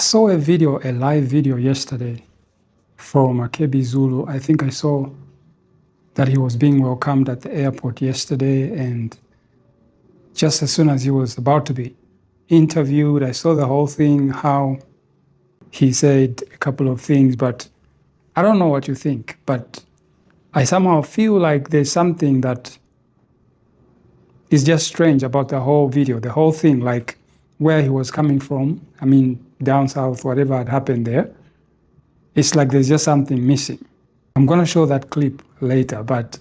saw a live video yesterday from Akebi Zulu. I think I saw that he was being welcomed at the airport yesterday, and just as soon as he was about to be interviewed, I saw the whole thing, how he said a couple of things, but I don't know what you think, but I somehow feel like there's something that is just strange about the whole video, the whole thing, like where he was coming from. I mean, down south, whatever had happened there. It's like there's just something missing. I'm going to show that clip later, but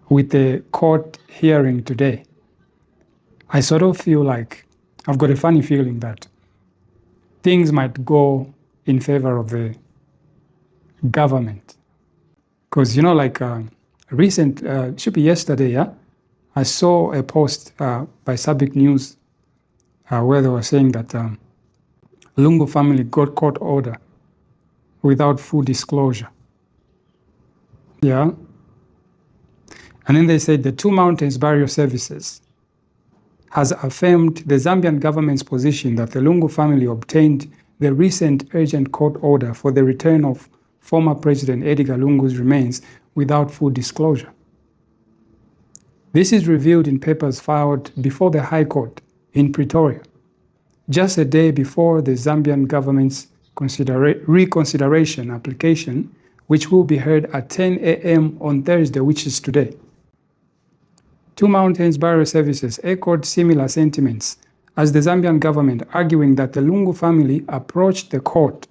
with the court hearing today, I sort of feel like I've got a funny feeling that things might go in favor of the government. Because, you know, like should be yesterday, yeah? I saw a post by Sabic News where they were saying that Lungu family got court order without full disclosure. Yeah. And then they said the Two Mountains Barrier Services has affirmed the Zambian government's position that the Lungu family obtained the recent urgent court order for the return of former President Edgar Lungu's remains without full disclosure. This is revealed in papers filed before the High Court in Pretoria, just a day before the Zambian government's reconsideration application, which will be heard at 10 a.m. on Thursday, which is today. Two Mountains Barrier Services echoed similar sentiments as the Zambian government, arguing that the Lungu family approached the court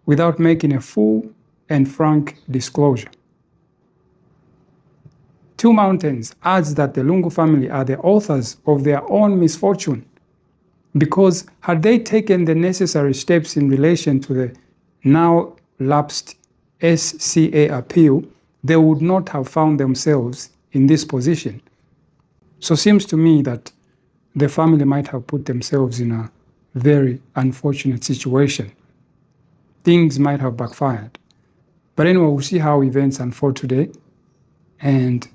without making a full and frank disclosure. Two Mountains adds that the Lungu family are the authors of their own misfortune, because had they taken the necessary steps in relation to the now lapsed SCA appeal, they would not have found themselves in this position. So it seems to me that the family might have put themselves in a very unfortunate situation. Things might have backfired. But anyway, we'll see how events unfold today. And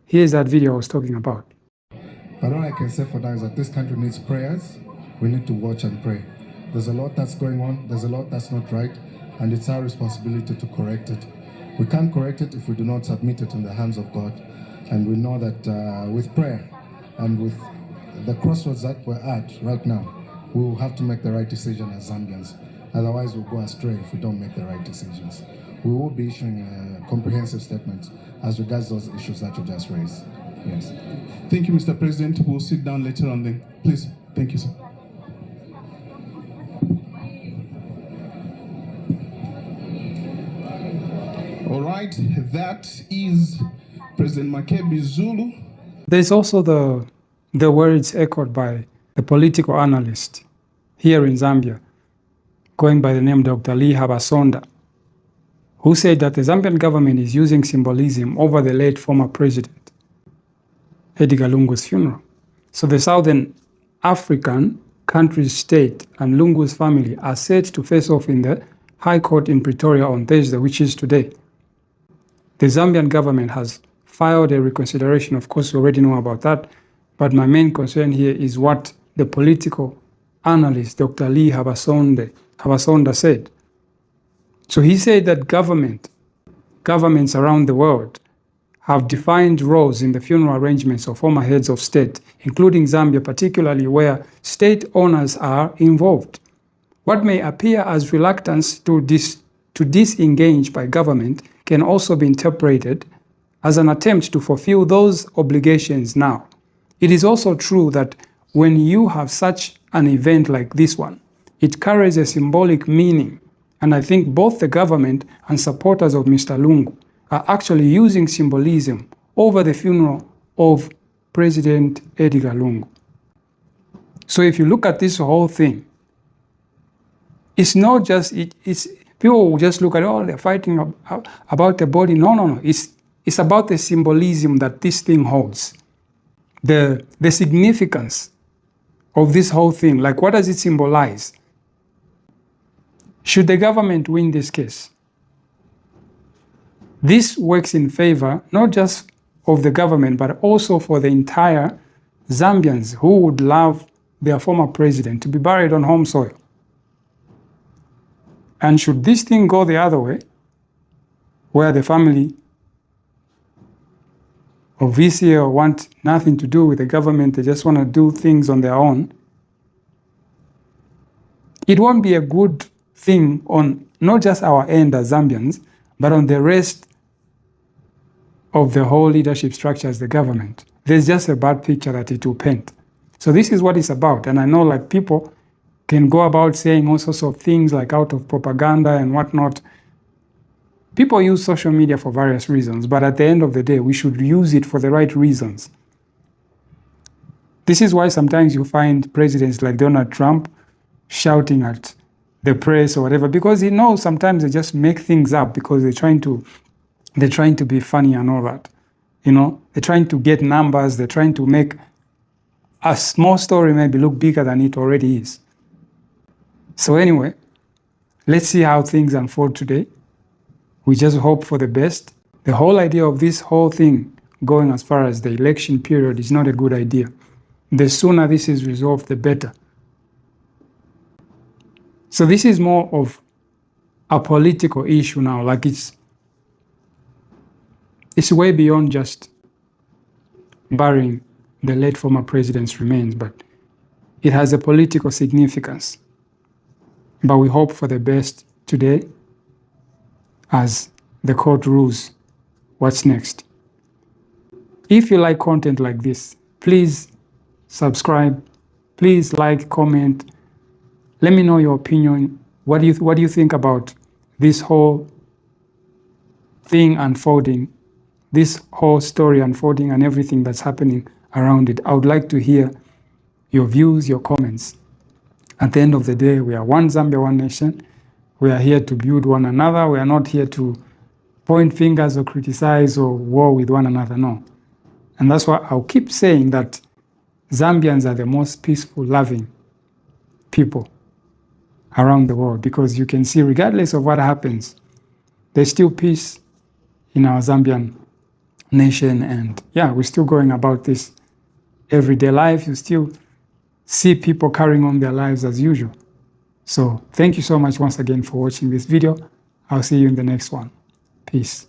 here's that video I was talking about. But all I can say for now is that this country needs prayers. We need to watch and pray. There's a lot that's going on. There's a lot that's not right. And it's our responsibility to correct it. We can't correct it if we do not submit it in the hands of God. And we know that with prayer and with the crossroads that we're at right now, we will have to make the right decision as Zambians. Otherwise, we'll go astray if we don't make the right decisions. We will be issuing a comprehensive statement as regards those issues that you just raised. Yes. Thank you, Mr. President. We'll sit down later on then. Please. Thank you, sir. All right. That is President Akebi Zulu. There's also the words echoed by the political analyst here in Zambia, going by the name Dr. Lee Habasonda, who said that the Zambian government is using symbolism over the late former president, Edgar Lungu's funeral. So the Southern African country's state and Lungu's family are set to face off in the High Court in Pretoria on Thursday, which is today. The Zambian government has filed a reconsideration. Of course, we already know about that. But my main concern here is what the political analyst, Dr. Lee Habasonda said. So he said that governments around the world have defined roles in the funeral arrangements of former heads of state, including Zambia, particularly where state owners are involved. What may appear as reluctance to disengage by government can also be interpreted as an attempt to fulfill those obligations now. It is also true that when you have such an event like this one, it carries a symbolic meaning. And I think both the government and supporters of Mr. Lungu are actually using symbolism over the funeral of President Edgar Lungu. So if you look at this whole thing, it's not just, people will just look at, oh, they're fighting about the body. No. It's about the symbolism that this thing holds. The significance of this whole thing, like what does it symbolize? Should the government win this case, this works in favor not just of the government, but also for the entire Zambians who would love their former president to be buried on home soil. And should this thing go the other way, where the family of VCA want nothing to do with the government, they just want to do things on their own, it won't be a good thing on not just our end as Zambians, but on the rest of the whole leadership structure as the government. There's just a bad picture that it will paint. So this is what it's about. And I know like people can go about saying all sorts of things like out of propaganda and whatnot. People use social media for various reasons, but at the end of the day, we should use it for the right reasons. This is why sometimes you find presidents like Donald Trump shouting at the press or whatever, because he knows sometimes they just make things up because they're trying to be funny and all that. You know, they're trying to get numbers, they're trying to make a small story maybe look bigger than it already is. So anyway, let's see how things unfold today. We just hope for the best. The whole idea of this whole thing going as far as the election period is not a good idea. The sooner this is resolved, the better. So this is more of a political issue now. Like it's way beyond just burying the late former president's remains, but it has a political significance. But we hope for the best today as the court rules what's next. If you like content like this, please subscribe, please like, comment. Let me know your opinion. What do you think about this whole thing unfolding, this whole story unfolding and everything that's happening around it? I would like to hear your views, your comments. At the end of the day, we are one Zambia, one nation. We are here to build one another. We are not here to point fingers or criticize or war with one another, no. And that's why I'll keep saying that Zambians are the most peaceful, loving people around the world, because you can see regardless of what happens, there's still peace in our Zambian nation. And yeah, we're still going about this everyday life. You still see people carrying on their lives as usual. So thank you so much once again for watching this video. I'll see you in the next one. Peace.